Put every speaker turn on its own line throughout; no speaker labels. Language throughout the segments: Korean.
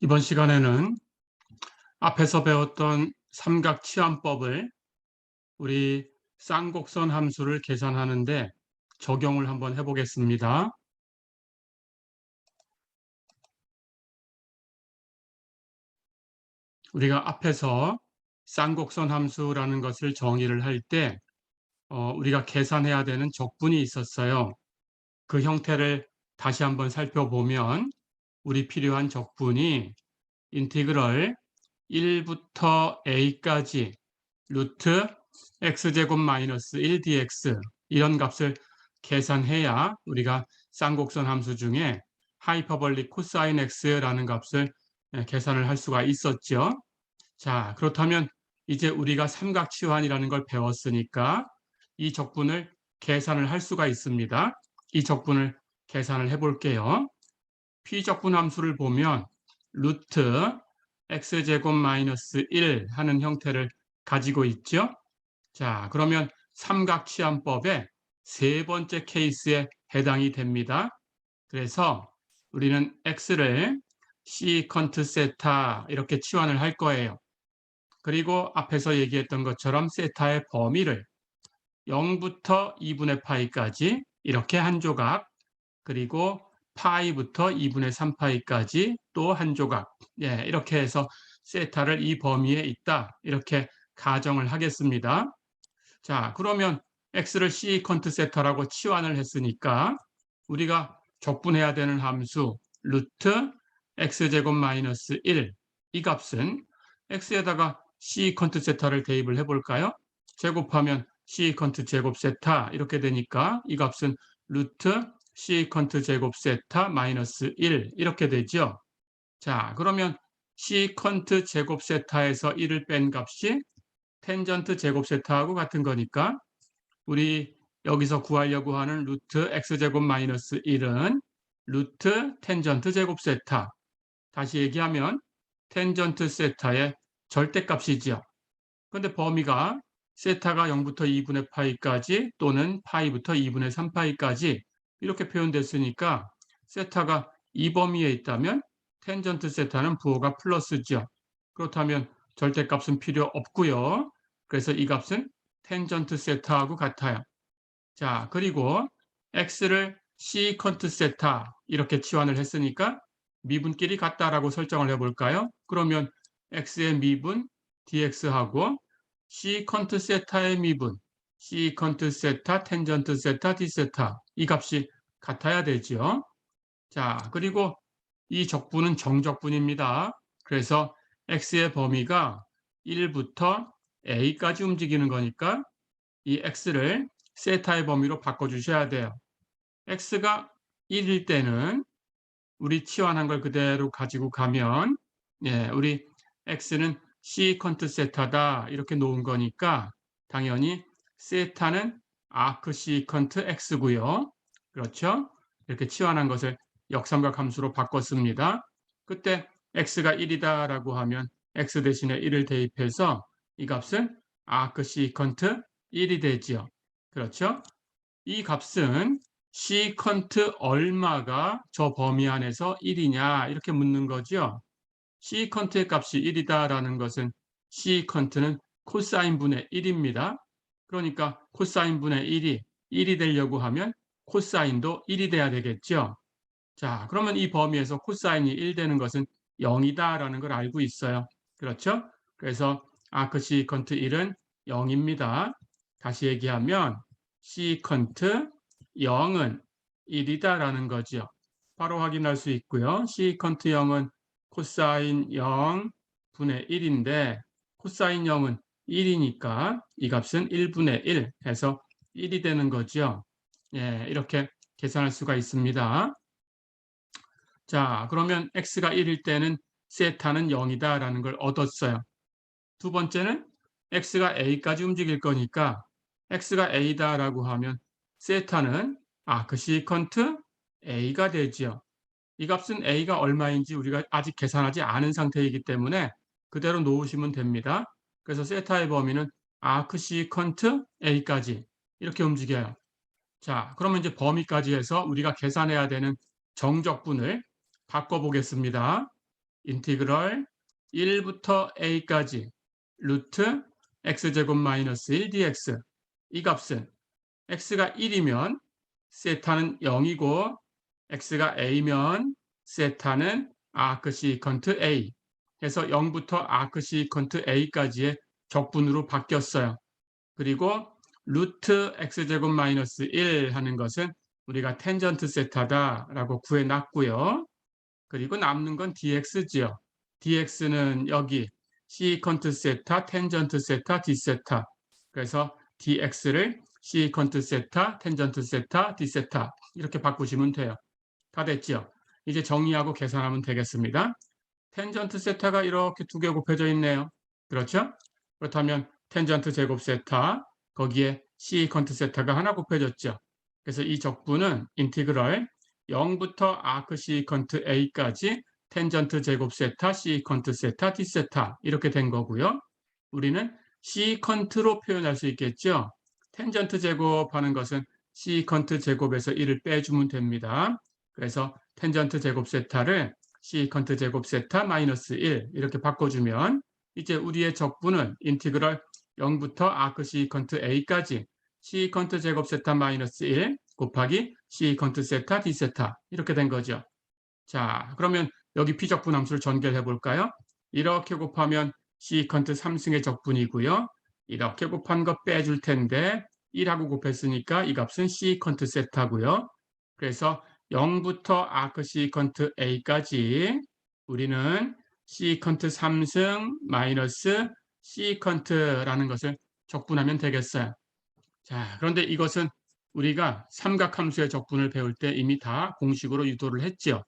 이번 시간에는 앞에서 배웠던 삼각치환법을 우리 쌍곡선 함수를 계산하는데 적용을 한번 해보겠습니다. 우리가 앞에서 쌍곡선 함수라는 것을 정의를 할 때 우리가 계산해야 되는 적분이 있었어요. 그 형태를 다시 한번 살펴보면 우리 필요한 적분이 인티그럴 1부터 a까지 루트 x제곱 마이너스 1dx 이런 값을 계산해야 우리가 쌍곡선 함수 중에 하이퍼볼릭 코사인 x라는 값을 계산을 할 수가 있었죠. 자, 그렇다면 이제 우리가 삼각치환이라는 걸 배웠으니까 이 적분을 계산을 할 수가 있습니다. 이 적분을 계산을 해볼게요. 피적분 함수를 보면 루트 x제곱 마이너스 1 하는 형태를 가지고 있죠. 자, 그러면 삼각치환법의 세 번째 케이스에 해당이 됩니다. 그래서 우리는 x를 시컨트 세타 이렇게 치환을 할 거예요. 그리고 앞에서 얘기했던 것처럼 세타의 범위를 0부터 2분의 파이까지 이렇게 한 조각, 그리고 파이부터 2분의 3파이까지 또 한 조각, 이렇게 해서 세타를 이 범위에 있다 이렇게 가정을 하겠습니다. 자, 그러면 x를 시컨트 세타라고 치환을 했으니까 우리가 적분해야 되는 함수 루트 x제곱 마이너스 1, 이 값은 x에다가 시컨트 세타를 대입을 해볼까요? 제곱하면 시컨트 제곱 세타 이렇게 되니까 이 값은 루트 시컨트 제곱 세타 마이너스 1 이렇게 되죠. 자, 그러면 시컨트 제곱 세타에서 1을 뺀 값이 텐전트 제곱 세타하고 같은 거니까 우리 여기서 구하려고 하는 루트 x제곱 마이너스 1은 루트 텐전트 제곱 세타, 다시 얘기하면 텐전트 세타의 절대값이지요. 그런데 범위가 세타가 0부터 2분의 파이까지 또는 파이부터 2분의 3파이까지 이렇게 표현됐으니까 세타가 이 범위에 있다면 텐전트 세타는 부호가 플러스죠. 그렇다면 절대값은 필요 없고요. 그래서 이 값은 텐전트 세타하고 같아요. 자, 그리고 x를 시컨트 세타 이렇게 치환을 했으니까 미분끼리 같다라고 설정을 해볼까요? 그러면 x의 미분 dx하고 시컨트 세타의 미분 시컨트 세타 텐전트 세타 d 세타 이 값이 같아야 되죠. 자, 그리고 이 적분은 정적분입니다. 그래서 x의 범위가 1부터 a까지 움직이는 거니까 이 x를 세타의 범위로 바꿔주셔야 돼요. x가 1일 때는 우리 치환한 걸 그대로 가지고 가면 우리 x는 시컨트 세타다 이렇게 놓은 거니까 당연히 세타는 아크 시컨트 x고요. 그렇죠? 이렇게 치환한 것을 역삼각 함수로 바꿨습니다. 그때 x가 1이다라고 하면 x 대신에 1을 대입해서 이 값은 아크 시컨트 1이 되지요. 그렇죠? 이 값은 시컨트 얼마가 저 범위 안에서 1이냐 이렇게 묻는 거죠. 시컨트의 값이 1이다라는 것은 시컨트는 코사인 분의 1입니다. 그러니까 코사인 분의 1이 되려고 하면 코사인도 1이 돼야 되겠죠. 자, 그러면 이 범위에서 코사인이 1 되는 것은 0이다라는 걸 알고 있어요. 그렇죠? 그래서 아크 시컨트 1은 0입니다. 다시 얘기하면 시컨트 0은 1이다라는 거죠. 바로 확인할 수 있고요. 시컨트 0은 코사인 0 분의 1인데 코사인 0은 1이니까 이 값은 1분의 1 해서 1이 되는 거죠. 이렇게 계산할 수가 있습니다. 자, 그러면 x가 1일 때는 세타는 0이다라는 걸 얻었어요. 두 번째는 x가 a까지 움직일 거니까 x가 a다라고 하면 세타는 그 시컨트 a가 되지요. 이 값은 a가 얼마인지 우리가 아직 계산하지 않은 상태이기 때문에 그대로 놓으시면 됩니다. 그래서 세타의 범위는 아크 시컨트 a까지 이렇게 움직여요. 자, 그러면 이제 범위까지 해서 우리가 계산해야 되는 정적분을 바꿔보겠습니다. 인티그럴 1부터 a까지 루트 x제곱 마이너스 1 dx. 이 값은 x가 1이면 세타는 0이고 x가 a면 세타는 아크 시컨트 a 해서 0부터 아크 시컨트 a까지의 적분으로 바뀌었어요. 그리고 루트 x제곱 마이너스 1 하는 것은 우리가 텐전트 세타다라고 구해놨고요. 그리고 남는 건 dx지요. dx는 여기 시컨트 세타, 텐전트 세타, d세타. 그래서 dx를 시컨트 세타, 텐전트 세타, d세타 이렇게 바꾸시면 돼요. 다 됐죠? 이제 정리하고 계산하면 되겠습니다. 텐전트 세타가 이렇게 두 개 곱해져 있네요. 그렇죠? 그렇다면 텐전트 제곱 세타, 거기에 시컨트 세타가 하나 곱해졌죠. 그래서 이 적분은 인티그럴 0부터 아크 시컨트 a까지 텐전트 제곱 세타, 시컨트 세타, d세타 이렇게 된 거고요. 우리는 시컨트로 표현할 수 있겠죠. 텐전트 제곱하는 것은 시컨트 제곱에서 1을 빼주면 됩니다. 그래서 텐전트 제곱 세타를 시컨트 제곱 세타 마이너스 1 이렇게 바꿔주면 이제 우리의 적분은 인티그럴 0부터 아크 시컨트 a까지 시컨트 제곱 세타 마이너스 1 곱하기 시컨트 세타 d세타 이렇게 된 거죠. 자, 그러면 여기 비적분 함수를 전개해 볼까요? 이렇게 곱하면 시컨트 3승의 적분이고요. 이렇게 곱한 거 빼줄 텐데 1하고 곱했으니까 이 값은 시컨트 세타고요. 그래서 0부터 아크 시컨트 a까지 우리는 시컨트 3승 마이너스 시컨트라는 것을 적분하면 되겠어요. 자, 그런데 이것은 우리가 삼각함수의 적분을 배울 때 이미 다 공식으로 유도를 했죠.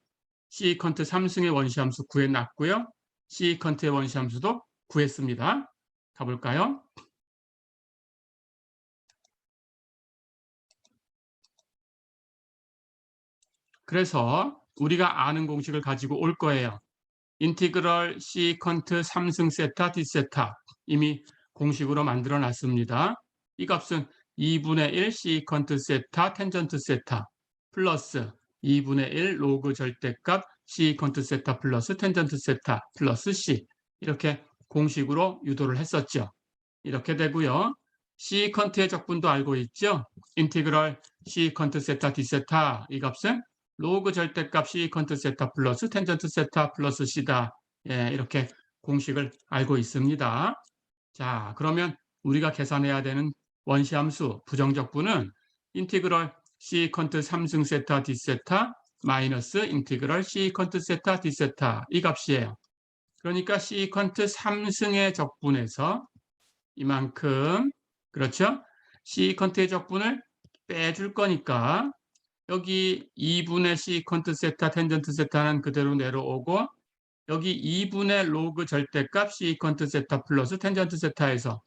시컨트 3승의 원시함수 구해놨고요. 시컨트의 원시함수도 구했습니다. 가볼까요? 그래서 우리가 아는 공식을 가지고 올 거예요. 인티그럴 시컨트 3승 세타 d세타 이미 공식으로 만들어 놨습니다. 이 값은 2분의 1 시컨트 세타 텐전트 세타 플러스 2분의 1 로그 절대값 시컨트 세타 플러스 텐전트 세타 플러스 c 이렇게 공식으로 유도를 했었죠. 이렇게 되고요. 시컨트의 적분도 알고 있죠. 인티그럴 시컨트 세타 d세타 이 값은 로그 절대값 시컨트 세타 플러스 텐전트 세타 플러스 c다. 예, 이렇게 공식을 알고 있습니다. 자, 그러면 우리가 계산해야 되는 원시함수 부정적분은 인티그럴 시컨트 3승 세타 d세타 마이너스 인티그럴 시컨트 세타 d세타 이 값이에요. 그러니까 시컨트 3승의 적분에서 이만큼, 그렇죠? 시컨트의 적분을 빼줄 거니까 여기 2분의 시컨트 세타 텐전트 세타는 그대로 내려오고 여기 2분의 로그 절대값 시컨트 세타 플러스 텐전트 세타에서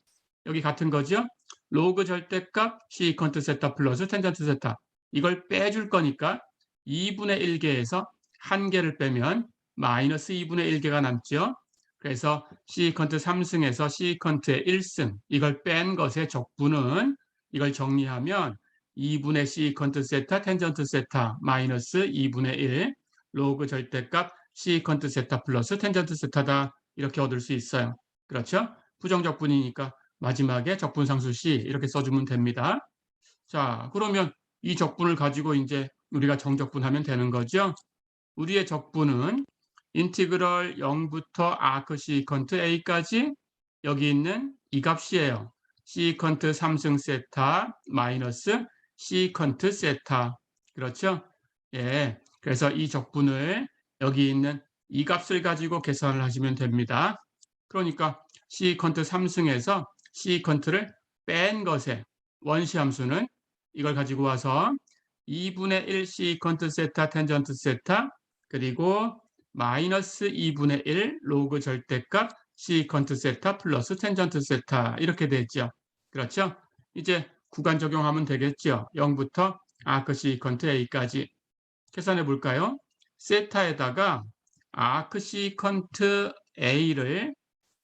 여기 같은 거죠? 로그 절대값 시컨트 세타 플러스 텐전트 세타 이걸 빼줄 거니까 2분의 1개에서 1개를 빼면 마이너스 2분의 1개가 남죠. 그래서 시컨트 3승에서 시컨트의 1승 이걸 뺀 것의 적분은 이걸 정리하면 2분의 시컨트 세타 텐전트 세타 마이너스 2분의 1 로그 절대값 시컨트 세타 플러스 텐전트 세타다 이렇게 얻을 수 있어요. 그렇죠? 부정적분이니까 마지막에 적분상수 C 이렇게 써주면 됩니다. 자, 그러면 이 적분을 가지고 이제 우리가 정적분하면 되는 거죠. 우리의 적분은 인티그럴 0부터 아크 시컨트 a까지 여기 있는 이 값이에요. 시컨트 3승 세타 마이너스 시컨트 세타. 그렇죠? 예. 그래서 이 적분을 여기 있는 이 값을 가지고 계산을 하시면 됩니다. 그러니까 시컨트 3승에서 시컨트를 뺀 것의 원시함수는 이걸 가지고 와서 2분의 1 시컨트 세타 텐전트 세타 그리고 마이너스 2분의 1 로그 절대값 시컨트 세타 플러스 텐전트 세타 이렇게 되죠. 그렇죠? 이제 구간 적용하면 되겠죠. 0부터 아크 시컨트 a까지 계산해 볼까요? 세타에다가 아크 시컨트 a를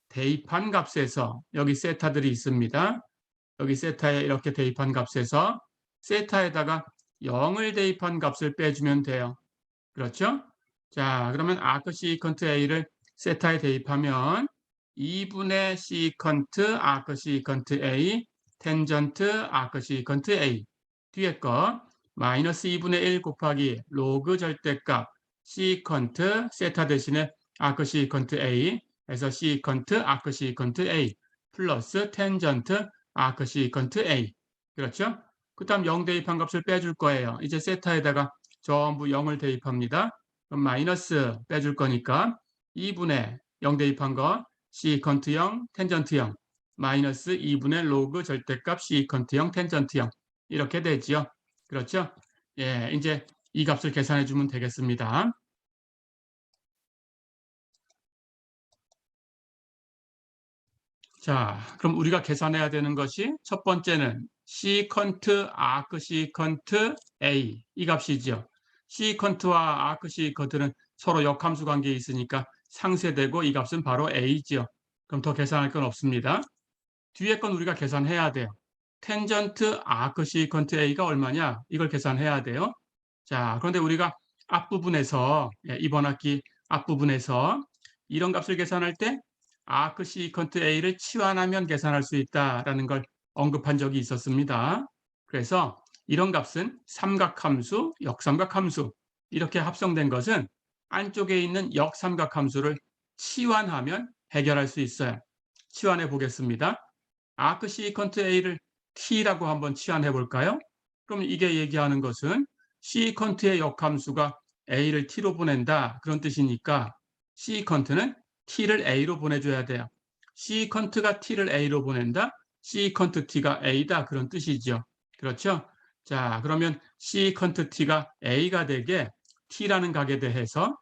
대입한 값에서 여기 세타들이 있습니다. 여기 세타에 이렇게 대입한 값에서 세타에다가 0을 대입한 값을 빼주면 돼요. 그렇죠? 자, 그러면 아크 시컨트 a를 세타에 대입하면 2분의 시컨트 아크 시컨트 A 텐전트 아크 시컨트 A 뒤에 거 마이너스 2분의 1 곱하기 로그 절대값 시컨트 세타 대신에 아크 시컨트 A 해서 시컨트 아크 시컨트 A 플러스 텐전트 아크 시컨트 A 그렇죠? 그 다음 0 대입한 값을 빼줄 거예요. 이제 세타에다가 전부 0을 대입합니다. 그럼 마이너스 빼줄 거니까 2분의 0 대입한 거 시컨트 0 텐전트 0 마이너스 2분의 로그 절대값 시컨트 0 텐전트 0 이렇게 되지요. 그렇죠? 예, 이제 이 값을 계산해 주면 되겠습니다. 자, 그럼 우리가 계산해야 되는 것이 첫 번째는 시컨트 아크 시컨트 A 이 값이죠. 시컨트와 아크 시컨트는 서로 역함수 관계에 있으니까 상쇄되고 이 값은 바로 A죠. 그럼 더 계산할 건 없습니다. 뒤에 건 우리가 계산해야 돼요. 텐전트 아크 시컨트 A가 얼마냐? 이걸 계산해야 돼요. 자, 그런데 우리가 앞부분에서 이번 학기 앞부분에서 이런 값을 계산할 때 아크 시컨트 A를 치환하면 계산할 수 있다라는 걸 언급한 적이 있었습니다. 그래서 이런 값은 삼각함수, 역삼각함수 이렇게 합성된 것은 안쪽에 있는 역삼각함수를 치환하면 해결할 수 있어요. 치환해 보겠습니다. 아크 시컨트 A를 t라고 한번 치환해 볼까요? 그럼 이게 얘기하는 것은 시컨트의 역함수가 A를 t로 보낸다 그런 뜻이니까 시컨트는 t를 A로 보내줘야 돼요. 시컨트가 t를 A로 보낸다? 시컨트 t가 A다 그런 뜻이죠. 그렇죠? 자, 그러면 시컨트 t가 A가 되게 t라는 각에 대해서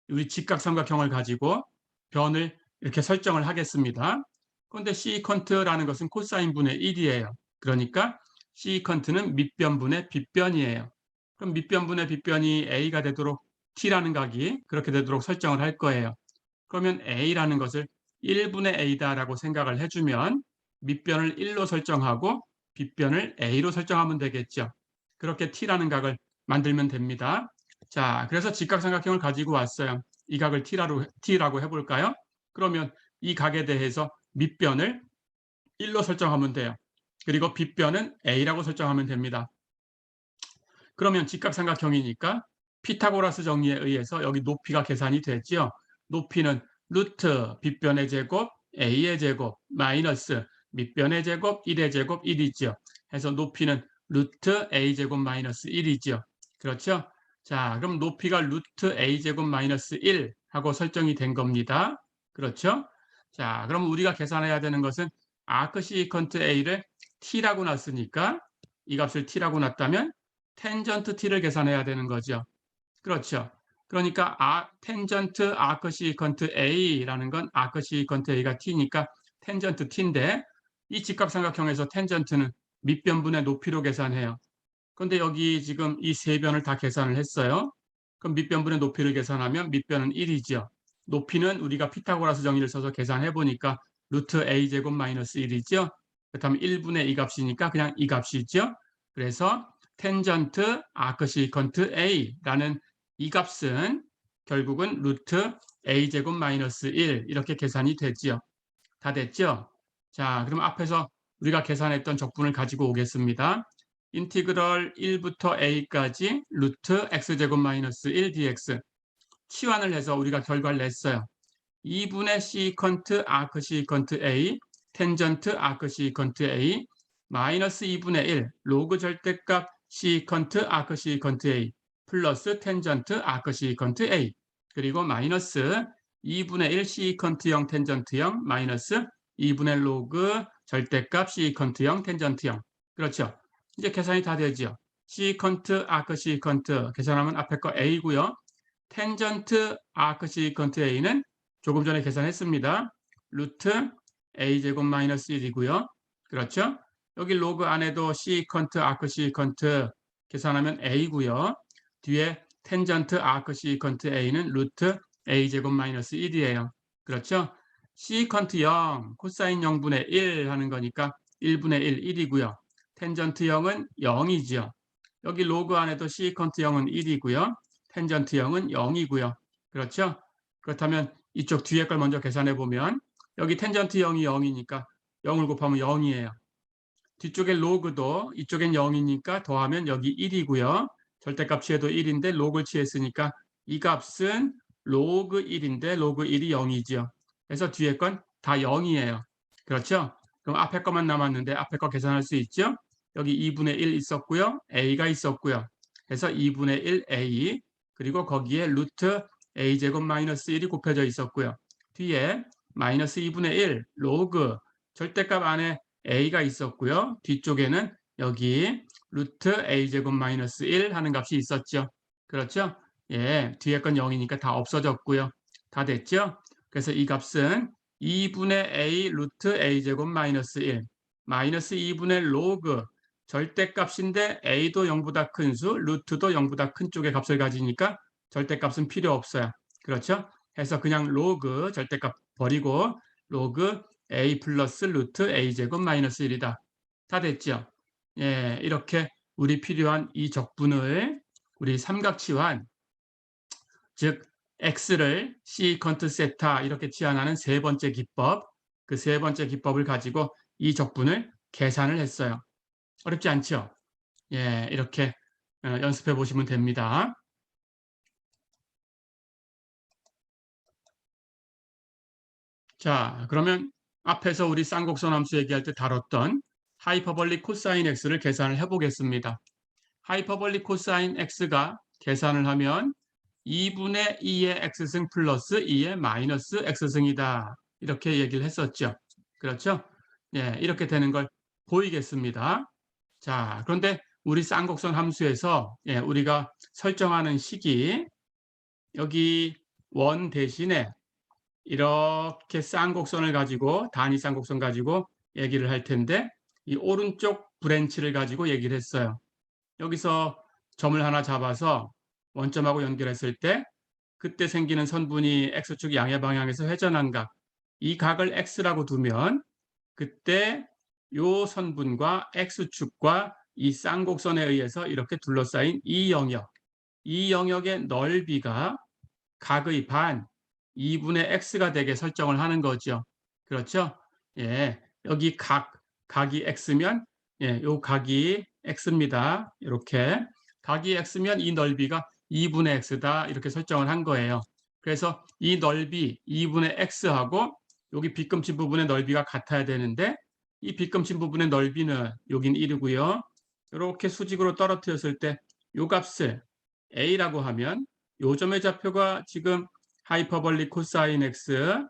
우리 직각삼각형을 가지고 변을 이렇게 설정을 하겠습니다. 그런데 시컨트라는 것은 코사인분의 1이에요. 그러니까 시컨트는 밑변분의 빗변이에요. 그럼 밑변분의 빗변이 A가 되도록 t라는 각이 그렇게 되도록 설정을 할 거예요. 그러면 A라는 것을 1분의 A다라고 생각을 해주면 밑변을 1로 설정하고 빗변을 A로 설정하면 되겠죠. 그렇게 t라는 각을 만들면 됩니다. 자, 그래서 직각삼각형을 가지고 왔어요. 이 각을 t라고 해볼까요? 그러면 이 각에 대해서 밑변을 1로 설정하면 돼요. 그리고 빗변은 A라고 설정하면 됩니다. 그러면 직각삼각형이니까 피타고라스 정리에 의해서 여기 높이가 계산이 되죠. 높이는 루트 빗변의 제곱 A의 제곱 마이너스 밑변의 제곱 1의 제곱 1이죠. 해서 높이는 루트 A제곱 마이너스 1이죠. 그렇죠? 자, 그럼 높이가 루트 A제곱 마이너스 1 하고 설정이 된 겁니다. 그렇죠? 자, 그럼 우리가 계산해야 되는 것은 아크 시컨트 A를 t라고 놨으니까 이 값을 t라고 놨다면 텐전트 t를 계산해야 되는 거죠. 그렇죠. 그러니까 텐전트 아크 시컨트 A라는 건 아크 시컨트 A가 t니까 텐전트 t인데 이 직각삼각형에서 텐전트는 밑변분의 높이로 계산해요. 그런데 여기 지금 이 세 변을 다 계산을 했어요. 그럼 밑변분의 높이를 계산하면 밑변은 1이죠. 높이는 우리가 피타고라스 정의를 써서 계산해 보니까 루트 a제곱 마이너스 1이죠. 그렇다면 1분의 이 값이니까 그냥 이 값이죠. 그래서 텐전트 아크 시컨트 a라는 이 값은 결국은 루트 a제곱 마이너스 1 이렇게 계산이 되지요. 다 됐죠? 자, 그럼 앞에서 우리가 계산했던 적분을 가지고 오겠습니다. 인티그럴 1부터 a까지 루트 x제곱 마이너스 1 dx 치환을 해서 우리가 결과를 냈어요. 2분의 시컨트 아크 시컨트 a 텐전트 아크 시컨트 a 마이너스 2분의 1 로그 절대값 시컨트 아크 시컨트 a 플러스 텐전트 아크 시컨트 a 그리고 마이너스 2분의 1 시컨트 0 텐전트 0 마이너스 2분의 로그 절대값 시컨트 0 텐전트 0 그렇죠. 이제 계산이 다 되죠. 시컨트 아크 시컨트 계산하면 앞에 거 a고요. 텐전트 아크 시컨트 a는 조금 전에 계산했습니다. 루트 a제곱 마이너스 1이고요. 그렇죠? 여기 로그 안에도 시컨트 아크 시컨트 계산하면 a고요. 뒤에 텐전트 아크 시컨트 a는 루트 a제곱 마이너스 1이에요. 그렇죠? 시컨트 0 코사인 0분의 1 하는 거니까 1분의 1, 1이고요. 텐전트 0은 0이죠. 여기 로그 안에도 시컨트 0은 1이고요. 텐전트 0은 0이고요. 그렇죠? 그렇다면 이쪽 뒤에 걸 먼저 계산해 보면 여기 텐전트 0이 0이니까 0을 곱하면 0이에요. 뒤쪽에 로그도 이쪽엔 0이니까 더하면 여기 1이고요. 절대값 취해도 1인데 로그를 취했으니까 이 값은 로그 1인데 로그 1이 0이죠. 그래서 뒤에 건 다 0이에요. 그렇죠? 그럼 앞에 것만 남았는데 앞에 거 계산할 수 있죠? 여기 2분의 1 있었고요. a가 있었고요. 그래서 2분의 1 a 그리고 거기에 루트 a제곱 마이너스 1이 곱해져 있었고요. 뒤에 마이너스 2분의 1 로그 절대값 안에 a가 있었고요. 뒤쪽에는 여기 루트 a제곱 마이너스 1 하는 값이 있었죠. 그렇죠? 예, 뒤에 건 0이니까 다 없어졌고요. 다 됐죠? 그래서 이 값은 2분의 a 루트 a제곱 마이너스 1 마이너스 2분의 로그 절대값인데 a도 0보다 큰 수, 루트도 0보다 큰 쪽의 값을 가지니까 절대값은 필요 없어요. 그렇죠? 해서 그냥 로그 절대값 버리고 로그 a 플러스 루트 a제곱 마이너스 1이다. 다 됐죠? 예, 이렇게 우리 필요한 이 적분을 우리 삼각치환, 즉 x를 시컨트 세타 이렇게 치환하는 세 번째 기법, 그 세 번째 기법을 가지고 이 적분을 계산을 했어요. 어렵지 않죠? 예, 이렇게 연습해 보시면 됩니다. 자, 그러면 앞에서 우리 쌍곡선 함수 얘기할 때 다뤘던 하이퍼볼릭 코사인 x를 계산을 해보겠습니다. 하이퍼볼릭 코사인 x가 계산을 하면 2분의 2의 x승 플러스 2의 마이너스 x승이다. 이렇게 얘기를 했었죠. 그렇죠? 예, 이렇게 되는 걸 보이겠습니다. 자, 그런데 우리 쌍곡선 함수에서 예, 우리가 설정하는 식이 여기 원 대신에 이렇게 쌍곡선을 가지고 단위 쌍곡선 가지고 얘기를 할 텐데 이 오른쪽 브랜치를 가지고 얘기를 했어요. 여기서 점을 하나 잡아서 원점하고 연결했을 때 그때 생기는 선분이 x축 양의 방향에서 회전한 각, 이 각을 x라고 두면 그때 요 선분과 x축과 이 쌍곡선에 의해서 이렇게 둘러싸인 이 영역의 넓이가 각의 반, 2분의 x가 되게 설정을 하는 거죠. 그렇죠? 예, 여기 각이 x면 예, 요 각이 x입니다. 이렇게 각이 x면 이 넓이가 2분의 x다 이렇게 설정을 한 거예요. 그래서 이 넓이 2분의 x하고 여기 빗금친 부분의 넓이가 같아야 되는데 이 빗금친 부분의 넓이는 여긴 1이고요. 이렇게 수직으로 떨어뜨렸을 때 요 값을 a라고 하면 요 점의 좌표가 지금 하이퍼볼릭 코사인 x,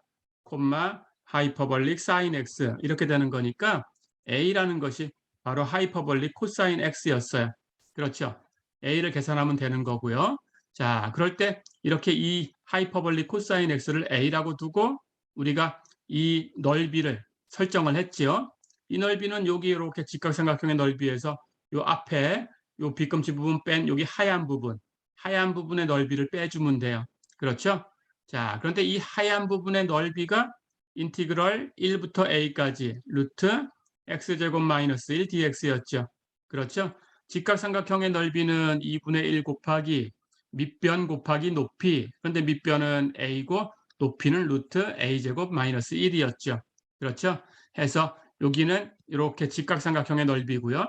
하이퍼볼릭 사인 x 이렇게 되는 거니까 a라는 것이 바로 하이퍼볼릭 코사인 x였어요. 그렇죠? a를 계산하면 되는 거고요. 자, 그럴 때 이렇게 이 하이퍼볼릭 코사인 x를 a라고 두고 우리가 이 넓이를 설정을 했지요. 이 넓이는 여기 이렇게 직각삼각형의 넓이에서 요 앞에 요 빗금치 부분 뺀 여기 하얀 부분의 넓이를 빼주면 돼요. 그렇죠? 자, 그런데 이 하얀 부분의 넓이가 인티그럴 1부터 a까지 루트 x제곱 마이너스 1 dx였죠. 그렇죠? 직각삼각형의 넓이는 2분의 1 곱하기 밑변 곱하기 높이. 그런데 밑변은 a고 높이는 루트 a제곱 마이너스 1이었죠. 그렇죠? 해서 여기는 이렇게 직각삼각형의 넓이고요.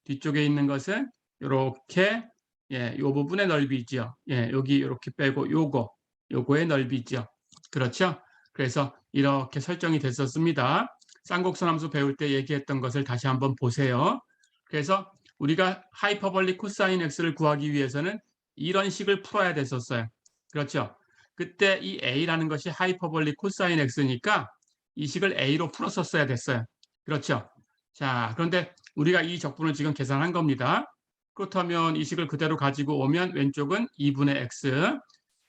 뒤쪽에 있는 것은 이렇게 예, 요 부분의 넓이죠. 예, 여기 이렇게 빼고 요거의 넓이죠. 그렇죠? 그래서 이렇게 설정이 됐었습니다. 쌍곡선 함수 배울 때 얘기했던 것을 다시 한번 보세요. 그래서 우리가 하이퍼볼릭 코사인 x를 구하기 위해서는 이런 식을 풀어야 됐었어요. 그렇죠? 그때 이 a라는 것이 하이퍼볼릭 코사인 x니까 이 식을 a로 풀었었어야 됐어요. 그렇죠? 자, 그런데 우리가 이 적분을 지금 계산한 겁니다. 그렇다면 이 식을 그대로 가지고 오면 왼쪽은 2분의 x,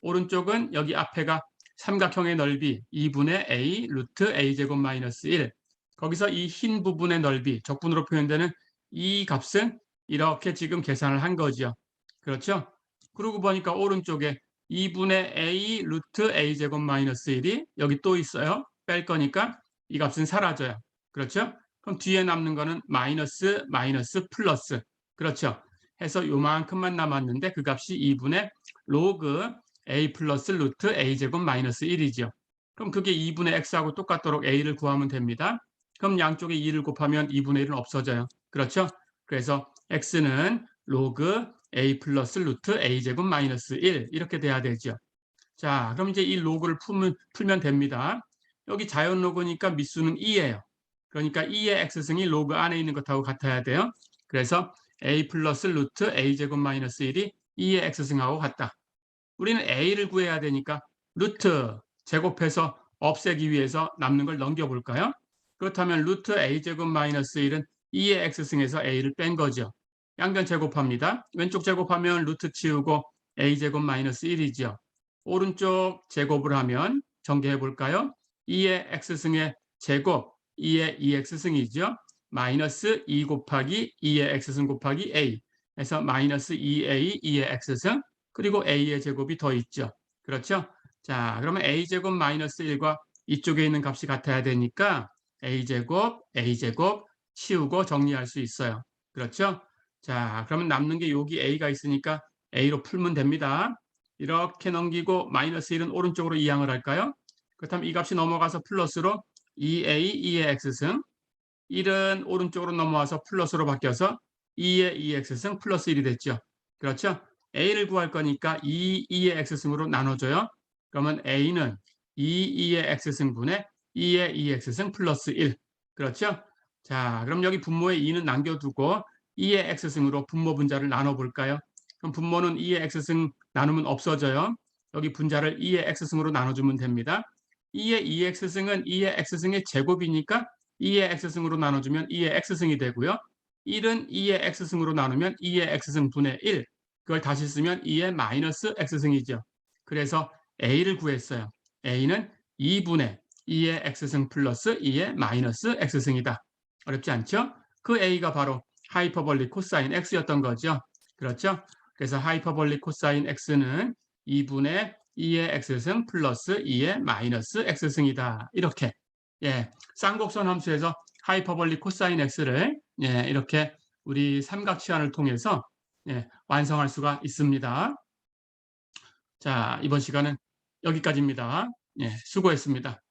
오른쪽은 여기 앞에가 삼각형의 넓이 2분의 a 루트 a제곱 마이너스 1. 거기서 이 흰 부분의 넓이, 적분으로 표현되는 이 값은 이렇게 지금 계산을 한 거죠. 그렇죠? 그러고 보니까 오른쪽에 2분의 a 루트 a제곱 마이너스 1이 여기 또 있어요. 뺄 거니까 이 값은 사라져요. 그렇죠? 그럼 뒤에 남는 거는 마이너스 플러스. 그렇죠? 해서 요만큼만 남았는데 그 값이 2분의 로그 a 플러스 루트 a제곱 마이너스 1이죠. 그럼 그게 2분의 x하고 똑같도록 a를 구하면 됩니다. 그럼 양쪽에 2를 곱하면 2분의 1은 없어져요. 그렇죠? 그래서 x는 로그 a 플러스 루트 a 제곱 마이너스 1 이렇게 돼야 되죠. 자, 그럼 이제 이 로그를 풀면 됩니다. 여기 자연 로그니까 밑수는 2예요. 그러니까 2의 x승이 로그 안에 있는 것하고 같아야 돼요. 그래서 a 플러스 루트 a 제곱 마이너스 1이 2의 x승하고 같다. 우리는 a를 구해야 되니까 루트 제곱해서 없애기 위해서 남는 걸 넘겨볼까요? 그렇다면 루트 a 제곱 마이너스 1은 2의 x승에서 a를 뺀 거죠. 양변 제곱합니다. 왼쪽 제곱하면 루트 치우고 a 제곱 마이너스 1이죠. 오른쪽 제곱을 하면 전개해 볼까요? 2의 x승의 제곱, 2의 2x승이죠. 마이너스 2 곱하기 2의 x승 곱하기 a 해서 마이너스 2a, 2의 x승 그리고 a의 제곱이 더 있죠. 그렇죠? 자, 그러면 a제곱 마이너스 1과 이쪽에 있는 값이 같아야 되니까 a제곱, a제곱 치우고 정리할 수 있어요. 그렇죠? 자, 그러면 남는 게 여기 a가 있으니까 a로 풀면 됩니다. 이렇게 넘기고 마이너스 1은 오른쪽으로 이항을 할까요? 그렇다면 이 값이 넘어가서 플러스로 2a, 2의 x승 1은 오른쪽으로 넘어와서 플러스로 바뀌어서 2의 2x승 플러스 1이 됐죠. 그렇죠? a를 구할 거니까 2의 x승으로 나눠줘요. 그러면 a는 2의 x승분의 2의 2x승 플러스 1. 그렇죠? 자, 그럼 여기 분모에 2는 남겨두고 2의 x승으로 분모 분자를 나눠볼까요? 그럼 분모는 2의 x승 나누면 없어져요. 여기 분자를 2의 x승으로 나눠주면 됩니다. 2의 2x승은 2의 x승의 제곱이니까 2의 x승으로 나눠주면 2의 x승이 되고요. 1은 2의 x승으로 나누면 2의 x승 분의 1. 그걸 다시 쓰면 2의 마이너스 x승이죠. 그래서 a를 구했어요. a는 2분의 2의 x승 플러스 2의 마이너스 x승이다. 어렵지 않죠? 그 a가 바로 하이퍼볼릭 코사인 x였던 거죠. 그렇죠? 그래서 하이퍼볼릭 코사인 x는 2분의 2의 x승 플러스 2의 마이너스 x승이다. 이렇게 쌍곡선 함수에서 하이퍼볼릭 코사인 x를 이렇게 우리 삼각치환을 통해서 완성할 수가 있습니다. 자, 이번 시간은 여기까지입니다. 수고했습니다.